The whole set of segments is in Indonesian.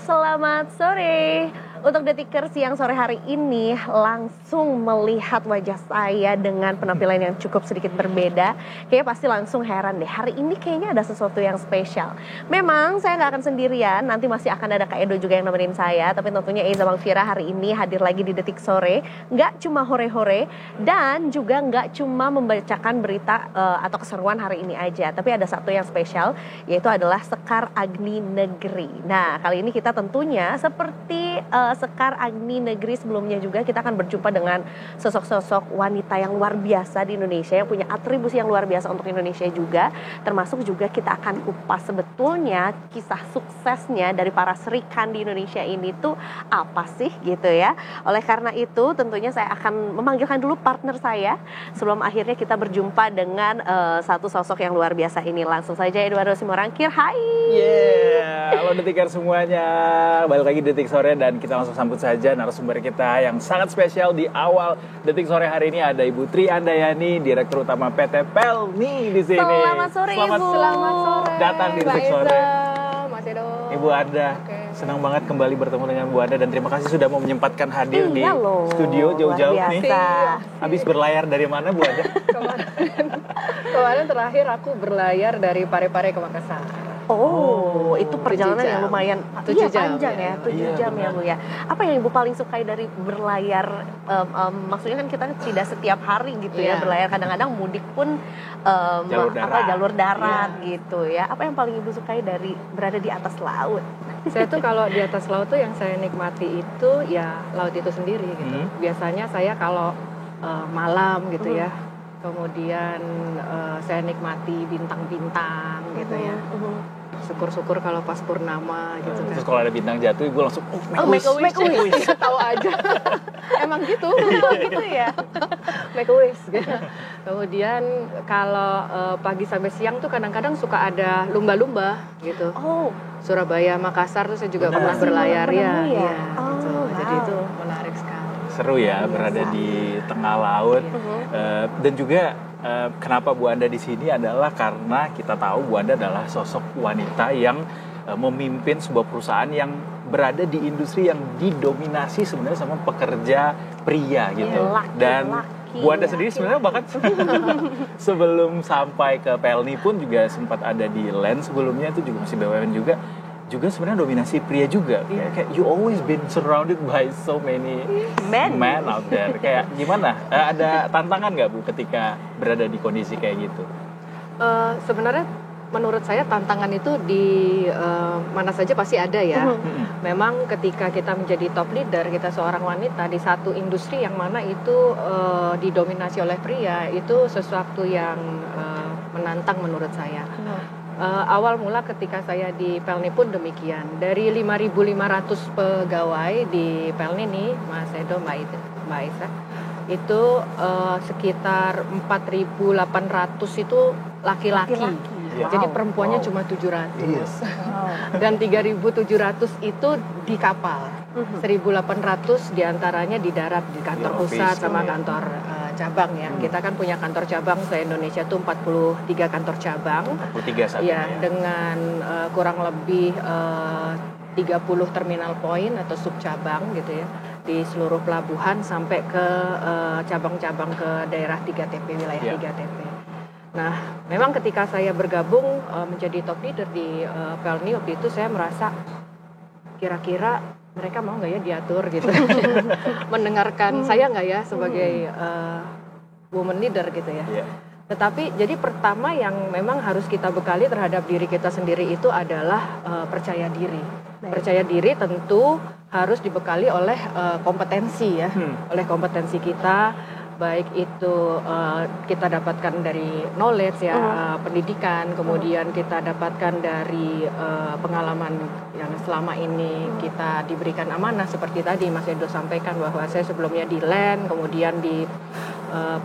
selamat sore. Untuk Detikers yang sore hari ini langsung melihat wajah saya dengan penampilan yang cukup sedikit berbeda. Kayaknya pasti langsung heran deh, hari ini kayaknya ada sesuatu yang spesial. Memang saya nggak akan sendirian, nanti masih akan ada Kak Edo juga yang nemenin saya. Tapi tentunya Eiza Bang Fira hari ini hadir lagi di Detik Sore. Nggak cuma hore-hore dan juga nggak cuma membacakan berita atau keseruan hari ini aja. Tapi ada satu yang spesial, yaitu adalah Sekar Agni Negeri. Nah, kali ini kita tentunya seperti Sekar Agni Negeri sebelumnya juga kita akan berjumpa dengan sosok-sosok wanita yang luar biasa di Indonesia yang punya atribusi yang luar biasa untuk Indonesia juga, termasuk juga kita akan kupas sebetulnya kisah suksesnya dari para serikan di Indonesia ini tuh apa sih gitu ya. Oleh karena itu tentunya saya akan memanggilkan dulu partner saya sebelum akhirnya kita berjumpa dengan satu sosok yang luar biasa ini. Langsung saja Eduardo Simorangkir, hai. Halo Detikers semuanya, balik lagi Detik Sore dan kita langsung sambut saja narasumber kita yang sangat spesial di awal Detik Sore hari ini. Ada Ibu Tri Andayani, Direktur Utama PT Pelni di sini. Selamat sore Ibu. Selamat sore. Datang di Detik Sore. Mas Edo. Ibu Anda, senang banget kembali bertemu dengan Bu Anda dan terima kasih sudah mau menyempatkan hadir di studio jauh-jauh nih. Habis berlayar dari mana Bu Anda? Kemarin terakhir aku berlayar dari Parepare ke Makassar. Oh, itu perjalanan yang lumayan 7 jam, panjang ya, 7 jam ya Bu ya. Apa yang Ibu paling sukai dari berlayar? Maksudnya kan kita tidak setiap hari gitu ya berlayar, kadang-kadang mudik pun jalur darat gitu ya. Apa yang paling Ibu sukai dari berada di atas laut? Saya tuh kalau di atas laut tuh yang saya nikmati itu ya laut itu sendiri gitu. Biasanya saya kalau malam gitu ya, kemudian saya nikmati bintang-bintang gitu ya. Syukur-syukur kalau pas purnama gitu kan. Terus kalau ada bintang jatuh, gue langsung make a wish. Tahu aja. Emang gitu. Gitu ya. Make a wish gitu. Kemudian kalau pagi sampai siang tuh kadang-kadang suka ada lumba-lumba gitu. Oh, Surabaya, Makassar tuh saya juga pernah berlayar ya. Gitu. Jadi itu menarik sekali. Seru ya berada di tengah laut. Dan juga kenapa Bu Anda di sini adalah karena kita tahu Bu Anda adalah sosok wanita yang memimpin sebuah perusahaan yang berada di industri yang didominasi sebenarnya sama pekerja pria gitu. Dan Bu Anda sendiri sebenarnya bahkan sebelum sampai ke Pelni pun juga sempat ada di Land sebelumnya, itu juga masih BUMN juga sebenarnya dominasi pria juga. Kayak you always been surrounded by so many men out there. Kayak gimana? Ada tantangan nggak Bu ketika berada di kondisi kayak gitu? Sebenarnya menurut saya tantangan itu di mana saja pasti ada ya. Memang ketika kita menjadi top leader, kita seorang wanita di satu industri yang mana itu didominasi oleh pria, itu sesuatu yang menantang menurut saya. Awal mula ketika saya di Pelni pun demikian. Dari 5.500 pegawai di Pelni nih, Mas Edo, Mbak Isa, itu sekitar 4.800 itu laki-laki. Jadi perempuannya cuma 700. Dan 3.700 itu di kapal. 1.800 diantaranya di darat, di kantor pusat sama kantor cabang ya. Kita kan punya kantor cabang se-Indonesia tuh 43 kantor cabang. 43 saat ini ya. Dengan kurang lebih 30 terminal point atau sub cabang gitu ya. Di seluruh pelabuhan sampai ke cabang-cabang ke daerah 3TP, wilayah 3TP. Nah, memang ketika saya bergabung menjadi top leader di Pelni waktu itu saya merasa kira-kira mereka mau nggak ya diatur gitu, mendengarkan saya nggak ya sebagai woman leader gitu ya. Tetapi jadi pertama yang memang harus kita bekali terhadap diri kita sendiri itu adalah percaya diri. Percaya diri tentu harus dibekali oleh kompetensi ya, oleh kompetensi kita. Baik itu kita dapatkan dari knowledge ya, pendidikan, kemudian kita dapatkan dari pengalaman yang selama ini kita diberikan amanah seperti tadi Mas Edo sampaikan bahwa saya sebelumnya di Land, kemudian di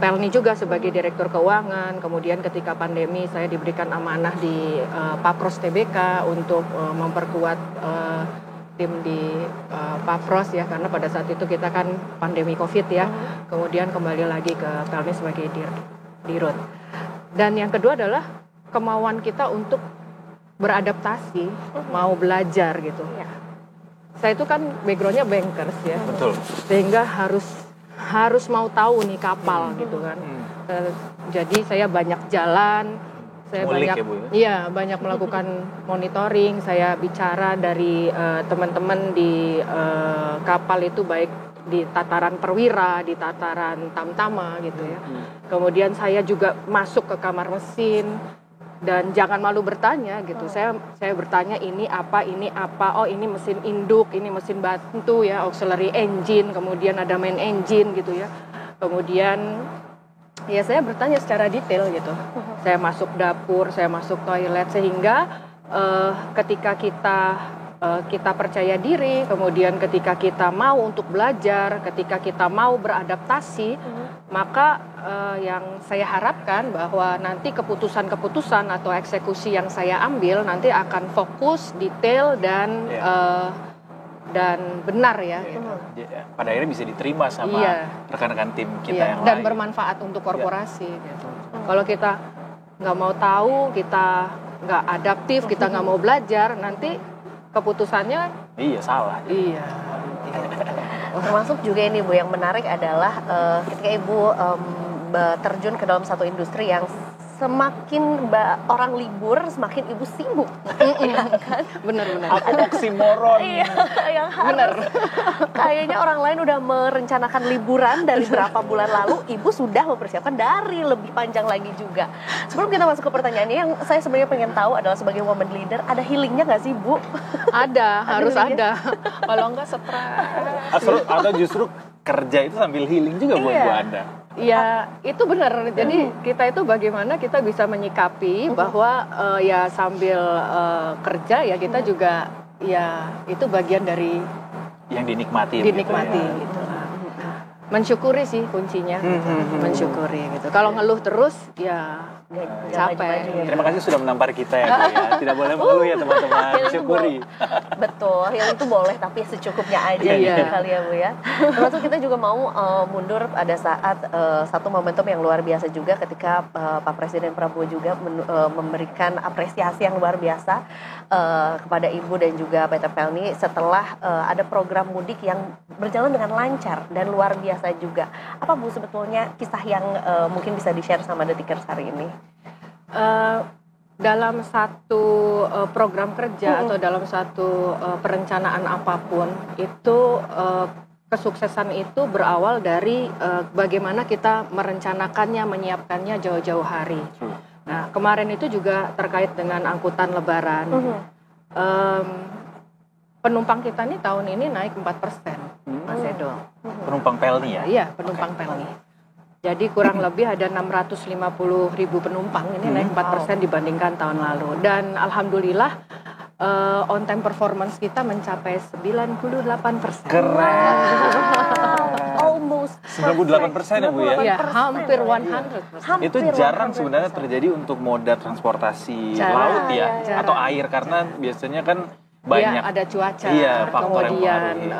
Pelni juga sebagai Direktur Keuangan, kemudian ketika pandemi saya diberikan amanah di Papros TBK untuk memperkuat tim di Papros ya, karena pada saat itu kita kan pandemi COVID ya. Kemudian kembali lagi ke Pelni sebagai dirut. Dan yang kedua adalah kemauan kita untuk beradaptasi, mau belajar gitu. saya itu kan backgroundnya bankers ya, Betul. sehingga harus mau tahu nih kapal gitu kan. Jadi saya banyak jalan, saya Ngulik banyak ya, Bu, ya? iya banyak melakukan monitoring, saya bicara dari teman-teman di kapal itu, baik di tataran perwira, di tataran tamtama gitu ya. Kemudian saya juga masuk ke kamar mesin. Dan jangan malu bertanya gitu. Saya bertanya ini apa, oh ini mesin induk, ini mesin bantu ya, auxiliary engine, kemudian ada main engine gitu ya. Kemudian ya saya bertanya secara detail gitu. Saya masuk dapur, saya masuk toilet, sehingga ketika kita percaya diri, kemudian ketika kita mau untuk belajar, ketika kita mau beradaptasi, maka yang saya harapkan bahwa nanti keputusan-keputusan atau eksekusi yang saya ambil nanti akan fokus, detail dan benar ya. Pada akhirnya bisa diterima sama rekan-rekan tim kita yang dan lain. bermanfaat untuk korporasi. Gitu. Kalau kita nggak mau tahu, kita nggak adaptif, kita nggak mau belajar, nanti keputusannya salah. Iya. Termasuk juga ini Bu, yang menarik adalah ketika Ibu terjun ke dalam satu industri yang semakin orang libur, semakin Ibu sibuk. Kan? Benar-benar. Oksimoron. Iya, yang harus. Kayaknya orang lain udah merencanakan liburan dari berapa bulan lalu, Ibu sudah mempersiapkan dari lebih panjang lagi juga. Sebelum kita masuk ke pertanyaannya, yang saya sebenarnya pengen tahu adalah sebagai woman leader, ada healingnya nggak sih Bu? Ada, harus healingnya? ada. Kalau enggak stres. Atau justru kerja itu sambil healing juga buat Bu Anda. Ya, itu benar. Jadi kita itu bagaimana kita bisa menyikapi bahwa ya sambil kerja ya kita juga ya itu bagian dari yang dinikmati. Dinikmati gitu. Mensyukuri sih kuncinya. Mensyukuri gitu. Kalau ngeluh terus ya capek. Terima kasih sudah menampar kita ya, Bu, ya. Tidak boleh mengeluh ya teman-teman. Syukuri. Betul, yang itu boleh tapi secukupnya aja gitu kali ya Bu ya. Termasuk kita juga mau mundur pada saat satu momentum yang luar biasa juga ketika Pak Presiden Prabowo juga memberikan apresiasi yang luar biasa kepada Ibu dan juga PT Pelni setelah ada program mudik yang berjalan dengan lancar dan luar biasa juga. Apa Bu sebetulnya kisah yang mungkin bisa di-share sama Detikers hari ini? Dalam satu program kerja atau dalam satu perencanaan apapun itu kesuksesan itu berawal dari bagaimana kita merencanakannya, menyiapkannya jauh-jauh hari. Nah, kemarin itu juga terkait dengan angkutan lebaran. Penumpang kita nih tahun ini naik 4%, Mas Edo. Penumpang Pelni ya? Iya, penumpang Pelni. Jadi kurang lebih ada 650.000 penumpang, ini naik 4% dibandingkan tahun lalu. Dan alhamdulillah on time performance kita mencapai 98%. Keren. Almost 98% ya Bu ya? Iya, hampir 100%. Itu jarang sebenarnya terjadi untuk moda transportasi laut ya, atau air, karena biasanya kan banyak ada cuaca, faktor kemudian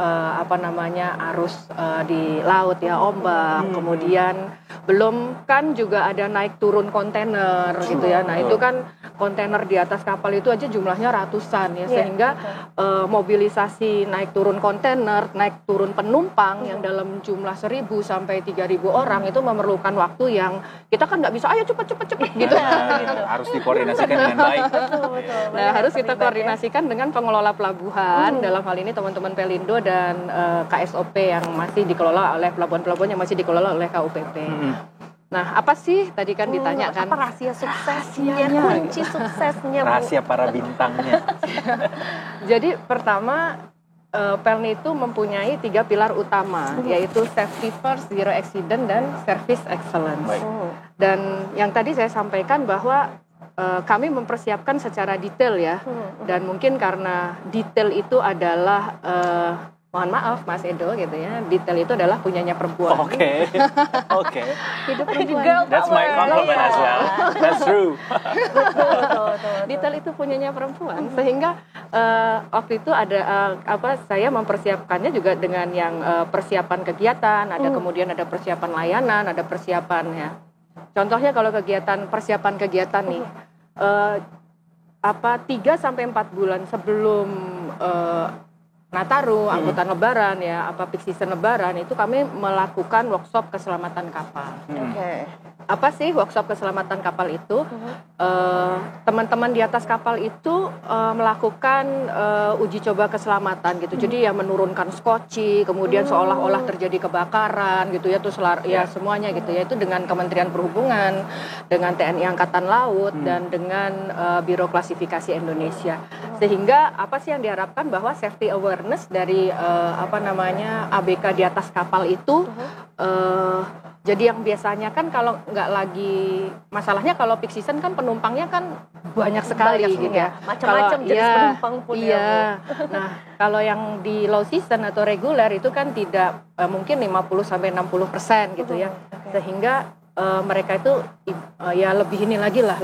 arus di laut ya, ombak, kemudian belum kan juga ada naik turun kontainer gitu ya. Nah, itu kan kontainer di atas kapal itu aja jumlahnya ratusan ya, sehingga mobilisasi naik turun kontainer, naik turun penumpang yang dalam jumlah 1.000 sampai 3.000 orang itu memerlukan waktu yang kita kan nggak bisa ayo cepet gitu. Harus dikoordinasikan dengan baik. Betul. Nah, harus kita koordinasikan dengan pengelola pelabuhan, dalam hal ini teman-teman Pelindo dan KSOP yang masih dikelola oleh pelabuhan-pelabuhan yang masih dikelola oleh KUPP. Nah, apa sih tadi kan ditanya kan? Apa rahasia suksesnya, kunci suksesnya Bu? Rahasia para bintangnya. Jadi pertama Pelni itu mempunyai 3 pilar utama, yaitu safety first, zero accident, dan service excellence. Dan yang tadi saya sampaikan bahwa kami mempersiapkan secara detail ya, dan mungkin karena detail itu adalah mohon maaf Mas Edo gitu ya, detail itu adalah punyanya perempuan. Oke. Hidup perempuan. Girl That's my compliment as well. That's true. Betul. Detail itu punyanya perempuan, sehingga waktu itu ada saya mempersiapkannya juga dengan yang persiapan kegiatan, ada kemudian ada persiapan layanan, ada persiapan ya. Contohnya kalau persiapan kegiatan nih, 3 sampai 4 bulan sebelum Nataru, angkutan lebaran ya, peak season lebaran itu kami melakukan workshop keselamatan kapal. Oke. Apa sih workshop keselamatan kapal itu? Teman-teman di atas kapal itu melakukan uji coba keselamatan gitu. Jadi ya menurunkan skoci, kemudian seolah-olah terjadi kebakaran gitu ya, terus ya semuanya gitu ya, itu dengan Kementerian Perhubungan, dengan TNI Angkatan Laut dan dengan Biro Klasifikasi Indonesia. Sehingga apa sih yang diharapkan bahwa safety awareness dari ABK di atas kapal itu jadi yang biasanya kan kalau nggak lagi, masalahnya kalau peak season kan penumpangnya kan banyak sekali gitu ya. Macam-macam jenis penumpang pun. Iya. Nah, kalau yang di low season atau reguler itu kan tidak mungkin 50-60% gitu ya. Sehingga mereka itu ya lebih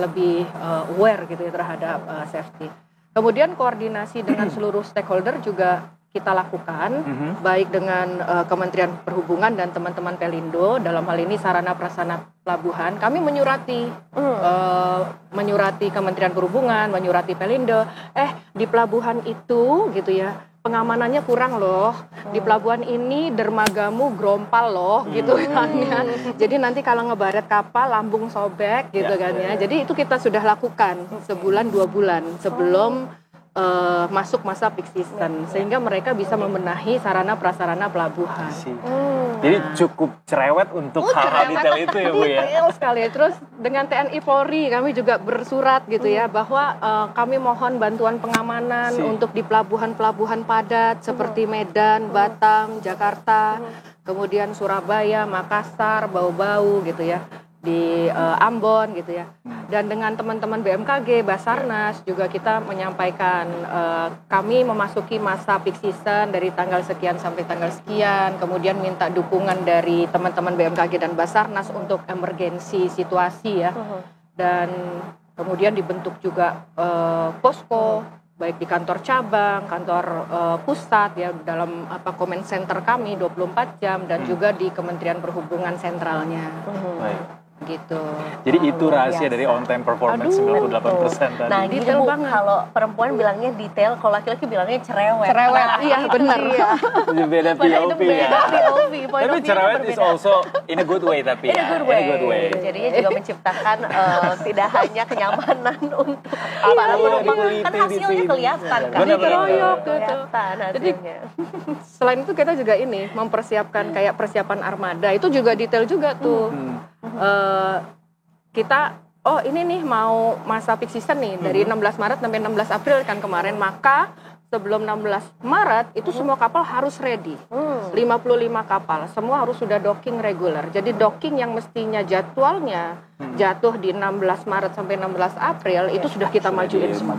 lebih aware gitu ya terhadap safety. Kemudian koordinasi dengan seluruh stakeholder juga kita lakukan, baik dengan Kementerian Perhubungan dan teman-teman Pelindo, dalam hal ini sarana prasarana pelabuhan. Kami menyurati Kementerian Perhubungan, menyurati Pelindo, di pelabuhan itu gitu ya, pengamanannya kurang loh. Di pelabuhan ini dermagamu grompal loh gitu kan ya. Jadi nanti kalau ngebaret kapal lambung sobek gitu kan ya. Jadi itu kita sudah lakukan sebulan 2 bulan sebelum masuk masa peak season, sehingga mereka bisa membenahi sarana prasarana pelabuhan. Jadi cukup cerewet untuk hal-hal detail itu ya Bu ya. Detail sekali. Terus dengan TNI Polri kami juga bersurat gitu ya, bahwa kami mohon bantuan pengamanan untuk di pelabuhan-pelabuhan padat seperti Medan, Batam, Jakarta, kemudian Surabaya, Makassar, Bau-Bau gitu ya, di Ambon gitu ya. Dan dengan teman-teman BMKG, Basarnas juga kita menyampaikan kami memasuki masa peak season dari tanggal sekian sampai tanggal sekian, kemudian minta dukungan dari teman-teman BMKG dan Basarnas untuk emergensi situasi ya. Dan kemudian dibentuk juga posko baik di kantor cabang, kantor pusat ya, dalam comment center kami 24 jam dan juga di Kementerian Perhubungan sentralnya. Gitu. Jadi itu rahasia dari on time performance 98% tadi. Nah, detail banget. Kalau perempuan bilangnya detail, kalau laki-laki bilangnya cerewet. Cerewet, iya benar. Beda POV ya. Tapi cerewet is also in a good way tapi ya. In a good way. Jadinya juga menciptakan tidak hanya kenyamanan untuk para penumpang, kan hasilnya kelihatan kan. Dikeroyok gitu. Jadi selain itu kita juga ini mempersiapkan kayak persiapan armada, itu juga detail juga tuh. Kita ini nih mau masa peak season nih dari 16 Maret sampai 16 April kan kemarin, maka sebelum 16 Maret itu semua kapal harus ready. 55 kapal semua harus sudah docking reguler. Jadi docking yang mestinya jadwalnya jatuh di 16 Maret sampai 16 April itu sudah kita majuin semua.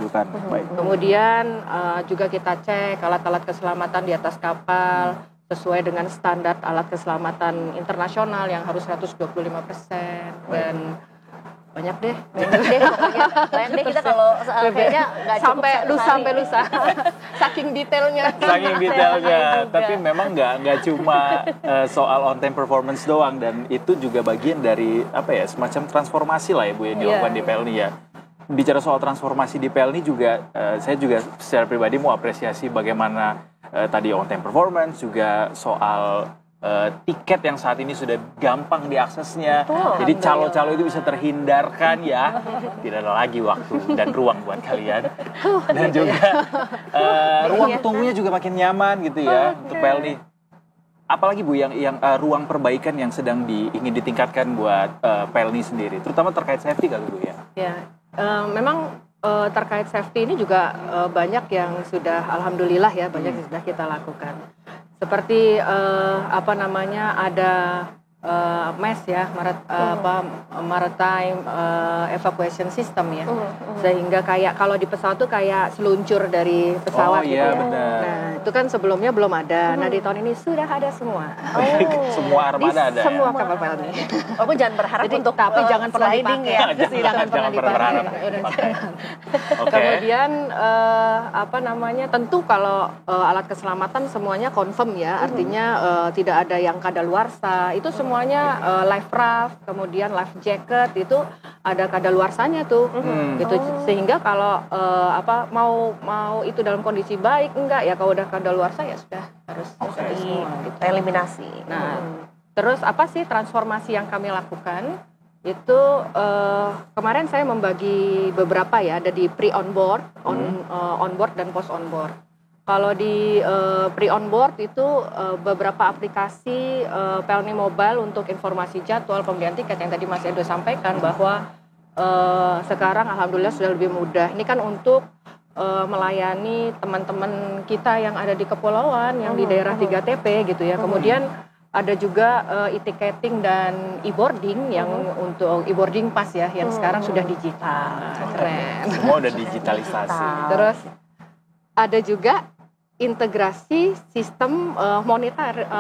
Kemudian juga kita cek alat-alat keselamatan di atas kapal sesuai dengan standar alat keselamatan internasional yang harus 125%. Dan banyak deh pokoknya. Banyak deh kita kalau kayaknya nggak cukup sampai lusa. Saking detailnya. Tapi memang nggak cuma soal on time performance doang, dan itu juga bagian dari semacam transformasi lah ya Bu yang dilakukan di Pelni ya. Bicara soal transformasi di Pelni juga, saya juga secara pribadi mau apresiasi bagaimana tadi on time performance, juga soal tiket yang saat ini sudah gampang diaksesnya. Jadi calo-calo itu bisa terhindarkan ya. Tidak ada lagi waktu dan ruang buat kalian. Dan juga ruang tunggunya juga makin nyaman gitu ya untuk Pelni. Apalagi Bu yang ruang perbaikan yang sedang ingin ditingkatkan buat Pelni sendiri, terutama terkait safety kali Bu ya. Ya, memang terkait safety ini juga banyak yang sudah, alhamdulillah ya, banyak yang sudah kita lakukan. Seperti ada MES ya, Maritime Evacuation System ya. Sehingga kayak kalau di pesawat tuh kayak seluncur dari pesawat gitu ya. Benar. Nah, itu kan sebelumnya belum ada. Nah, di tahun ini sudah ada semua. Semua armada ada. Semua kapal Pelni. Walaupun jangan berharap untuk tapi jangan pernah dipakai ya. Jangan pernah berharap. Kemudian tentu kalau alat keselamatan semuanya confirm ya. Artinya tidak ada yang kadaluarsa. Itu semua semuanya life raft, kemudian life jacket itu ada kadaluarsanya tuh, gitu. Sehingga kalau mau itu dalam kondisi baik enggak ya, kalau udah kadaluarsa ya sudah harus semua gitu. Eliminasi. Nah, terus apa sih transformasi yang kami lakukan? Itu kemarin saya membagi beberapa ya, ada di pre-onboard, onboard dan post-onboard. Kalau di pre-onboard itu beberapa aplikasi Pelni Mobile untuk informasi jadwal pembelian tiket yang tadi Mas Edo sampaikan bahwa sekarang alhamdulillah sudah lebih mudah. Ini kan untuk melayani teman-teman kita yang ada di kepulauan, yang di daerah 3TP gitu ya. Kemudian ada juga e-ticketing dan e-boarding yang untuk e-boarding pass ya, yang sekarang sudah digital. Keren. Semua udah digitalisasi. Terus ada juga integrasi sistem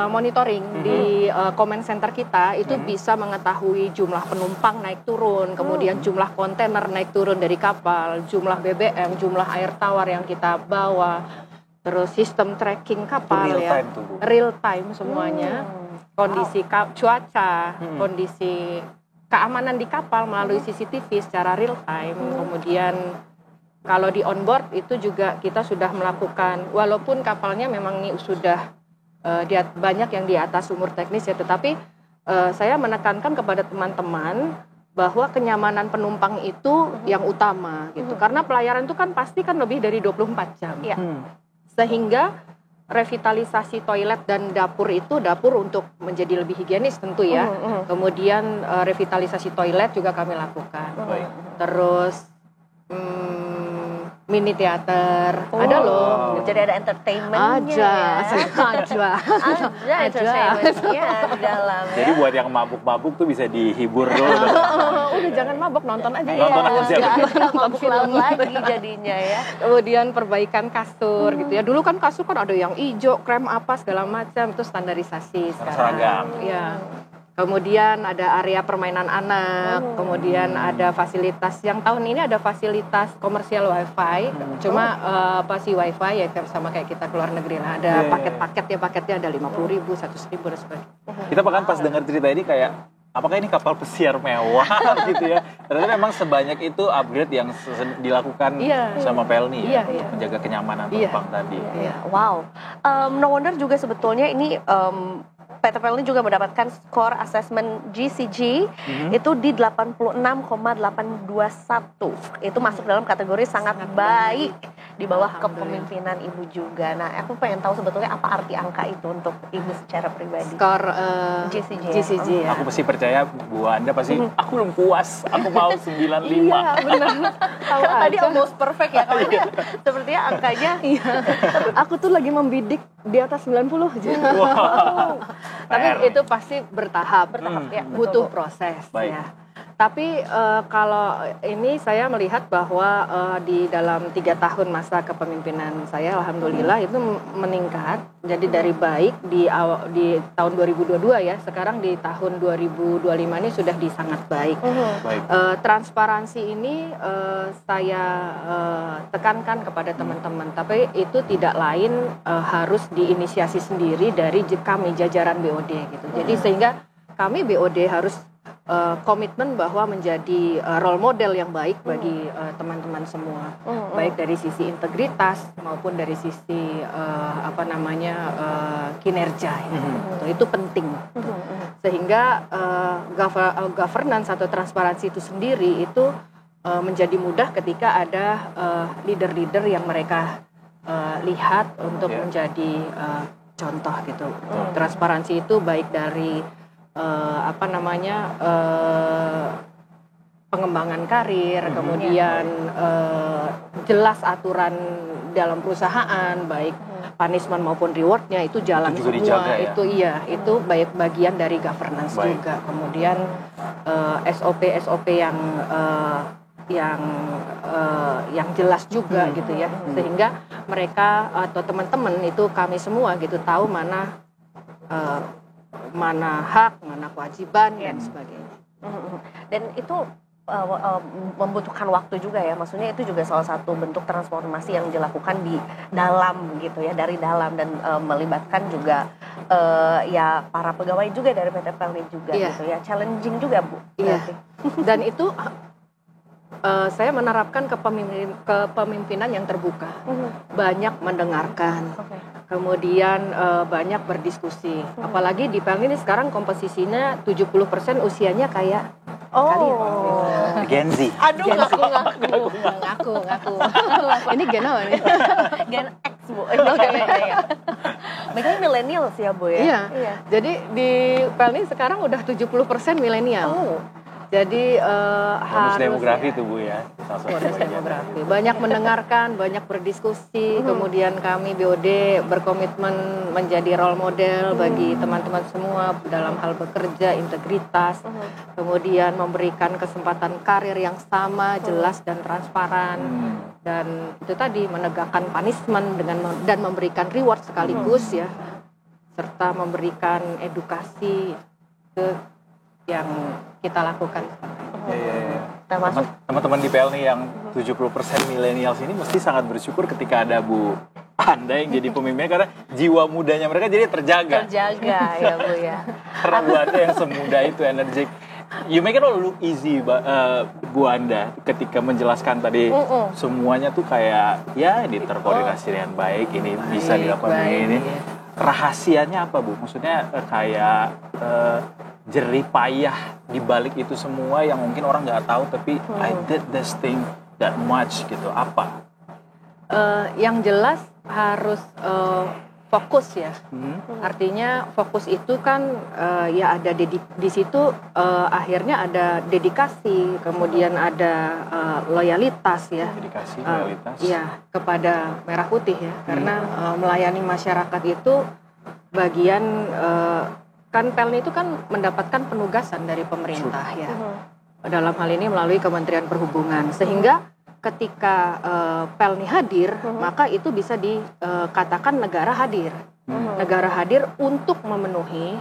monitoring di command center kita, itu bisa mengetahui jumlah penumpang naik turun, kemudian jumlah kontainer naik turun dari kapal, jumlah BBM, jumlah air tawar yang kita bawa, terus sistem tracking kapal ya, real time semuanya, kondisi cuaca, kondisi keamanan di kapal melalui CCTV secara real time. Kemudian kalau di onboard itu juga kita sudah melakukan, walaupun kapalnya memang ini sudah banyak yang di atas umur teknis ya, tetapi saya menekankan kepada teman-teman bahwa kenyamanan penumpang itu yang utama gitu. Karena pelayaran itu kan pasti kan lebih dari 24 jam. Ya. Sehingga revitalisasi toilet dan dapur itu dapur untuk menjadi lebih higienis tentu ya. Kemudian revitalisasi toilet juga kami lakukan. Terus mini teater, ada loh. Jadi ada entertainmentnya. Ada entertainmentnya di dalam. Jadi buat yang mabuk-mabuk tuh bisa dihibur dulu. Udah jangan mabuk, nonton aja. Nonton aja. Mabuk laut lagi jadinya ya. Kemudian perbaikan kasur gitu ya. Dulu kan kasur kan ada yang hijau, krem apa segala macam, itu standarisasi sekarang. Seragam. Ya. Kemudian ada area permainan anak, kemudian ada fasilitas, yang tahun ini ada fasilitas komersial wifi, cuma pasti wifi ya sama kayak kita keluar negeri lah, ada paket-paket ya, paketnya ada 50.000, 100.000 dan sebagainya. Kita bahkan pas dengar cerita ini kayak, apakah ini kapal pesiar mewah gitu ya? Ternyata memang sebanyak itu upgrade yang dilakukan sama Pelni ya, untuk menjaga kenyamanan penumpang tadi. Wow, no wonder juga sebetulnya ini PT Pelni juga mendapatkan skor assessment GCG itu di 86,821. Itu masuk dalam kategori sangat baik di bawah kepemimpinan Ibu juga. Nah, aku pengen tahu sebetulnya apa arti angka itu untuk Ibu secara pribadi. Skor GCG ya. Aku pasti percaya Bu Anda pasti aku belum puas, aku mau 95. Iya, benar. Tahu tadi almost perfect ya kalau sepertinya angkanya. Aku tuh lagi membidik di atas 90 aja. Wow. Tapi itu pasti bertahap ya, butuh proses ya. Tapi kalau ini saya melihat bahwa di dalam 3 tahun masa kepemimpinan saya, alhamdulillah itu meningkat. Jadi dari baik di tahun 2022 ya, sekarang di tahun 2025 ini sudah sangat baik. Transparansi ini saya tekankan kepada teman-teman, tapi itu tidak lain harus diinisiasi sendiri dari kami jajaran BOD gitu. Jadi sehingga kami BOD harus komitmen bahwa menjadi role model yang baik bagi teman-teman semua, baik dari sisi integritas maupun dari sisi kinerja ya. Itu penting. Sehingga governance atau transparansi itu sendiri itu menjadi mudah ketika ada leader-leader yang mereka lihat untuk menjadi contoh gitu. Transparansi itu baik dari pengembangan karir, kemudian jelas aturan dalam perusahaan, baik punishment maupun rewardnya itu jalan itu semua. Dijaga, ya? Itu baik bagian dari governance juga. Kemudian SOP yang jelas juga gitu ya, sehingga mereka atau teman-teman itu kami semua gitu tahu mana hak, mana kewajiban dan sebagainya. Dan itu membutuhkan waktu juga ya, maksudnya itu juga salah satu bentuk transformasi yang dilakukan di dalam gitu ya, dari dalam, dan melibatkan juga ya para pegawai juga dari PT Pelni juga gitu ya, challenging juga Bu. Iya. Dan itu saya menerapkan kepemimpinan yang terbuka, banyak mendengarkan, kemudian banyak berdiskusi. Apalagi di Pelni ini sekarang komposisinya 70% usianya kayak kalian. Gen Z. Aduh, Ngaku. Ini gen apa nih? Gen X Bu. Iya. Mereka milenial sih ya Bu ya. Iya. Jadi di Pelni sekarang udah 70% milenial. Jadi Bonus harus demografi tuh Bu ya. Bonus demografi. Banyak mendengarkan, banyak berdiskusi. Kemudian kami BOD berkomitmen menjadi role model bagi teman-teman semua dalam hal bekerja, integritas. Kemudian memberikan kesempatan karir yang sama, jelas dan transparan. Dan itu tadi menegakkan punishment dan memberikan reward sekaligus ya, serta memberikan edukasi yang kita lakukan. Teman-teman di Pelni yang 70% milenials ini mesti sangat bersyukur ketika ada Bu Anda yang jadi pemimpinnya, karena jiwa mudanya mereka jadi terjaga ya Bu ya. karena Bu Anda yang semuda itu, energik. You make it all look easy, Bu Anda, ketika menjelaskan tadi semuanya tuh kayak ya terkoordinasi dengan baik, ini bisa dilakukan ini. Rahasianya apa Bu? Maksudnya kayak jerih payah di balik itu semua yang mungkin orang nggak tahu, tapi I did this thing that much gitu, apa? Yang jelas harus fokus ya. Artinya fokus itu kan ya ada di situ akhirnya ada dedikasi, kemudian ada loyalitas ya. Dedikasi, loyalitas. Iya, kepada Merah Putih ya. Karena melayani masyarakat itu bagian kan Pelni itu kan mendapatkan penugasan dari pemerintah ya. Dalam hal ini melalui Kementerian Perhubungan, sehingga ketika Pelni hadir, maka itu bisa dikatakan negara hadir. Negara hadir untuk memenuhi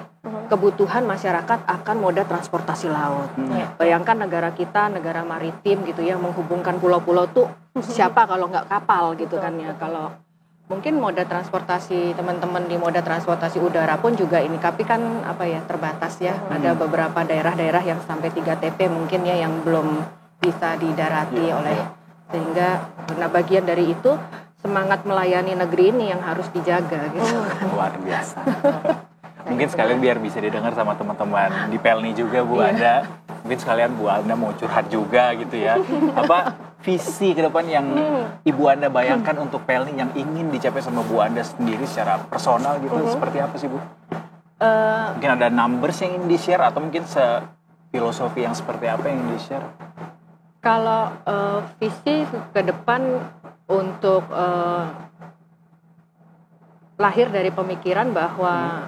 kebutuhan masyarakat akan moda transportasi laut. Bayangkan negara kita, negara maritim gitu ya, menghubungkan pulau-pulau tuh siapa kalau nggak kapal gitu kan ya. Kalau mungkin moda transportasi teman-teman di moda transportasi udara pun juga ini, tapi kan apa ya, terbatas ya. Ada beberapa daerah-daerah yang sampai 3 TP mungkin ya yang belum bisa didarati oleh, sehingga karena bagian dari itu semangat melayani negeri ini yang harus dijaga gitu. Luar biasa. Mungkin sekalian biar bisa didengar sama teman-teman di Pelni juga Bu Anda. Mungkin sekalian Bu Anda mau curhat juga gitu ya. Apa visi ke depan yang Ibu Anda bayangkan untuk Pelni yang ingin dicapai sama Bu Anda sendiri secara personal gitu, seperti apa sih Bu? Mungkin ada numbers yang ingin di-share atau mungkin filosofi yang seperti apa yang ingin di-share? Kalau visi ke depan untuk lahir dari pemikiran bahwa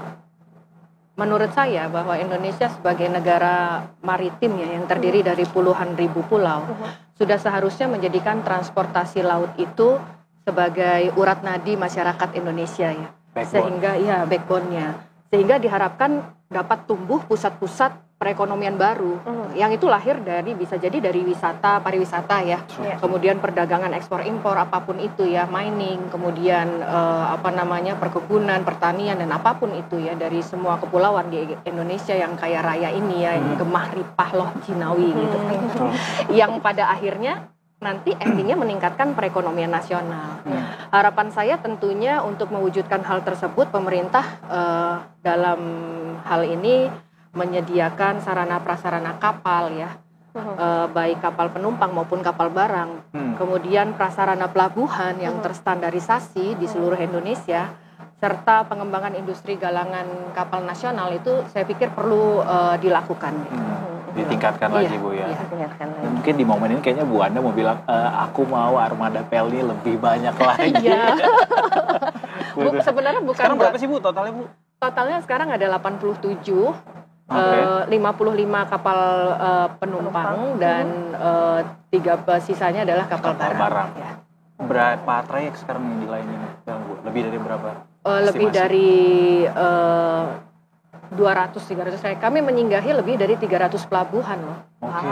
menurut saya bahwa Indonesia sebagai negara maritim ya, yang terdiri dari puluhan ribu pulau, sudah seharusnya menjadikan transportasi laut itu sebagai urat nadi masyarakat Indonesia ya. Sehingga ya backbone-nya. Sehingga diharapkan dapat tumbuh pusat-pusat perekonomian baru yang itu lahir dari, bisa jadi dari wisata, pariwisata ya. Kemudian perdagangan ekspor impor apapun itu ya, mining, kemudian perkebunan, pertanian dan apapun itu ya, dari semua kepulauan di Indonesia yang kaya raya ini ya, yang gemah ripah loh Jinawi gitu. Yang pada akhirnya nanti endingnya meningkatkan perekonomian nasional. Harapan saya tentunya untuk mewujudkan hal tersebut, pemerintah dalam hal ini menyediakan sarana prasarana kapal ya, baik kapal penumpang maupun kapal barang, kemudian prasarana pelabuhan yang terstandarisasi di seluruh Indonesia, serta pengembangan industri galangan kapal nasional itu saya pikir perlu dilakukan. Ditingkatkan lagi Bu ya. Ditingkatkan lagi. Mungkin di momen ini kayaknya Bu Anda mau bilang, aku mau armada Pelni lebih banyak lagi. Bu, sebenarnya bukan. Sekarang berapa sih Bu totalnya Bu? Totalnya sekarang ada 87. 55 kapal penumpang dan 3 sisanya adalah kapal barang. Ya. Berapa trayek sekarang yang dilayani Bu? Lebih dari berapa? Lebih dari 200-300. Kami menyinggahi lebih dari 300 pelabuhan loh. Oke.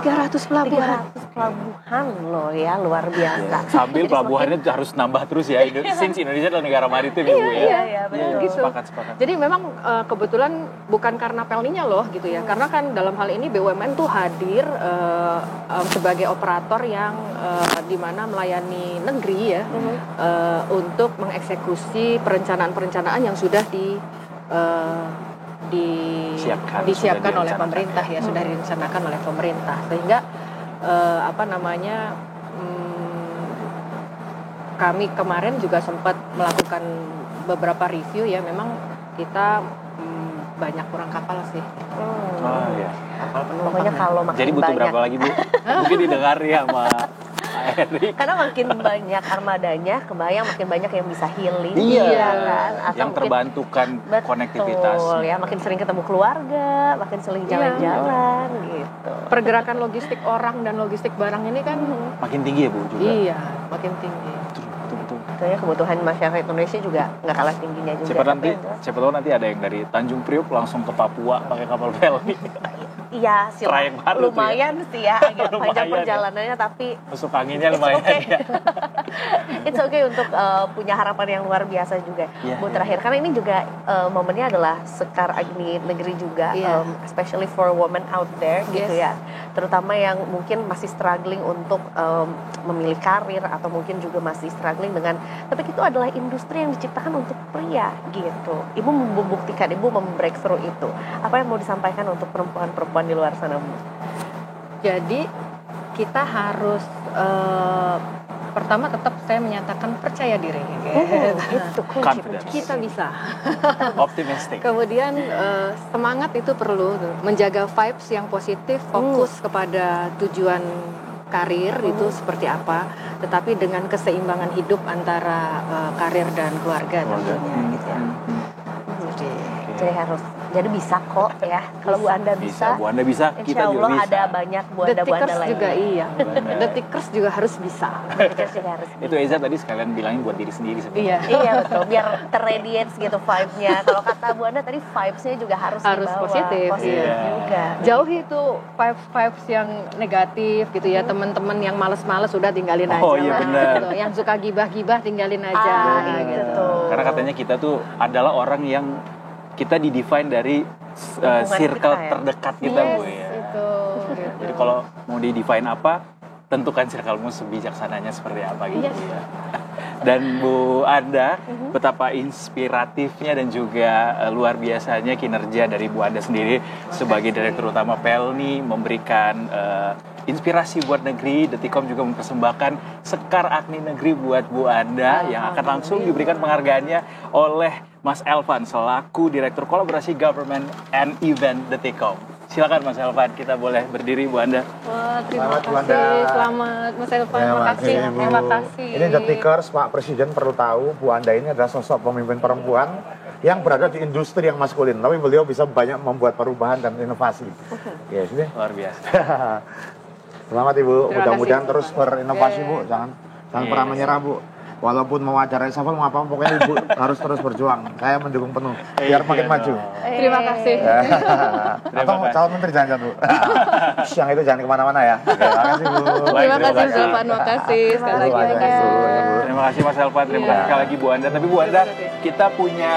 300 pelabuhan. 300 pelabuhan loh ya, luar biasa. Sambil Jadi pelabuhannya harus nambah terus ya. Since Indonesia adalah negara maritim ya, Bu ya. Iya, betul. Iya, Gitu. Sepakat. Jadi memang kebetulan bukan karena pelninya loh gitu ya. Karena kan dalam hal ini BUMN tuh hadir sebagai operator yang di mana melayani negeri ya untuk mengeksekusi perencanaan-perencanaan yang sudah disiapkan oleh pemerintah ya, sudah direncanakan oleh pemerintah, sehingga kami kemarin juga sempat melakukan beberapa review ya, memang kita banyak kurang kapal sih. Oh iya. Kapal penumpang. Pokoknya kalau makin Jadi butuh banyak, berapa lagi, Bu? Mungkin didengar ya sama Erik. karena makin banyak armadanya, kebayang makin banyak yang bisa healing, Iya. kan? Atau Yang mungkin- terbantukan Betul, konektivitas. ya, makin sering ketemu keluarga, makin sering jalan-jalan gitu. Pergerakan logistik orang dan logistik barang ini kan Makin tinggi ya, Bu juga. iya makin tinggi. Betul. Kayaknya kebutuhan masyarakat Indonesia juga nggak kalah tingginya juga. Siapa tahu nanti ada yang dari Tanjung Priok langsung ke Papua pakai kapal pelni. Iya sih, Trayek baru tuh ya. lumayan sih ya, agak panjang Lumayan ya. perjalanannya, tapi Masuk anginnya it's lumayan okay. ya. It's okay untuk punya harapan yang luar biasa juga. Iya, Bu, iya. terakhir, karena ini juga momennya adalah Sekar Agni Negeri juga, Iya. especially for women out there gitu Yes. ya. Terutama yang mungkin masih struggling untuk memilih karir, atau mungkin juga masih struggling dengan, tapi itu adalah industri yang diciptakan untuk pria gitu. Ibu membuktikan, ibu membreakthrough itu. Apa yang mau disampaikan untuk perempuan-perempuan di luar sana, Bu? Jadi kita harus pertama tetap saya menyatakan percaya diri. Itu kunci. Confidence. Kita bisa. Optimistic. Kemudian semangat itu perlu, menjaga vibes yang positif, fokus kepada tujuan karir itu seperti apa, tetapi dengan keseimbangan hidup antara karir dan keluarga tentunya gitu ya. Jadi bisa kok ya. Kalau Bu Anda bisa, Bu Anda bisa, kita insya juga Allah bisa. ada banyak Bu The Anda Tickers lain. juga iya. Benar. The Tickers juga harus bisa. Tickers juga harus bisa. Itu Eza tadi sekalian bilangin buat diri sendiri sebenarnya. Iya. Iya betul, biar terradiates gitu vibe-nya. Kalau kata Bu Anda tadi vibes-nya juga harus dibawa. positif. Positif Iya. juga. Jauhi itu vibes yang negatif gitu ya, teman-teman yang males-males udah tinggalin aja. Oh, iya lah, benar. gitu. Yang suka gibah-gibah tinggalin aja gitu. Betul. Karena katanya kita tuh adalah orang yang kita di-define dari Lingkungan circle kita ya. terdekat kita, Yes, Bu ya. itu. Gitu. Jadi kalau mau di-define apa, tentukan circlemu sebijaksananya seperti apa gitu Yes. ya. Dan Bu Anda, betapa inspiratifnya dan juga luar biasanya kinerja dari Bu Anda sendiri sebagai Direktur Utama Pelni, memberikan inspirasi buat negeri. Detikom juga mempersembahkan Sekar Agni Negeri buat Bu Anda yang akan langsung diberikan penghargaannya oleh Mas Elvan selaku Direktur Kolaborasi Government and Event Detikom. Silakan Mas Elvan, kita boleh berdiri Bu Anda. Wah, terima Selamat, Bu kasih. Anda. Selamat Mas Elvan, Terima terima kasih. kasih, Bu. Terima kasih. Ini The Tickers, Pak Presiden perlu tahu Bu Anda ini adalah sosok pemimpin perempuan yang berada di industri yang maskulin, tapi beliau bisa banyak membuat perubahan dan inovasi. Ya, sini. Luar biasa. Selamat Ibu, Terima mudah-mudahan kasih. terus berinovasi Ya, ya. Bu, jangan Yes. pernah menyerah Bu. Walaupun mau acara reshuffle mau apa, pokoknya Ibu harus terus berjuang. Saya mendukung penuh, biar makin maju. Terima kasih. Atau kasih. calon menteri jangan Bu. Yang itu jangan kemana-mana ya. Terima kasih Bu. Terima kasih kasih. Mas Elvan, terima kasih. Sekali lagi. Terima kasih, Bu. Ya, Bu. Terima kasih Mas Elvan, terima Iya. kasih sekali lagi Bu Anda. Tapi Bu Anda, kita punya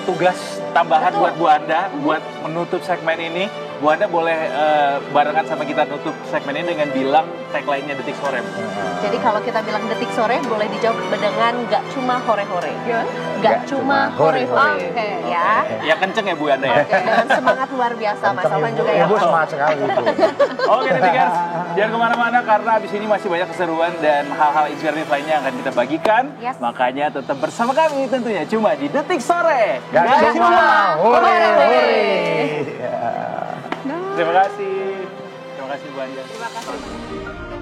tugas tambahan buat Bu Anda buat menutup segmen ini. Bu Anda boleh barengan sama kita nutup segmen ini dengan bilang tagline-nya Detik Sore. Jadi kalau kita bilang detik sore, boleh dijawab dengan nggak cuma hore-hore. Gimana? Nggak cuma hore-hore. Oke. Ya. Ya kenceng ya Bu Anda ya. Oke, dengan semangat luar biasa, Mas Kenceng, Alvan Ibu. juga ya. Ibu semangat sekali Bu. Oke Detikers, jangan kemana-mana karena abis ini masih banyak keseruan dan hal-hal inspiratif lainnya yang akan kita bagikan. Yes. Makanya tetap bersama kami tentunya cuma di Detik Sore. Gak cuma hore-hore. Terima kasih. Terima kasih Bu Anda. Terima kasih.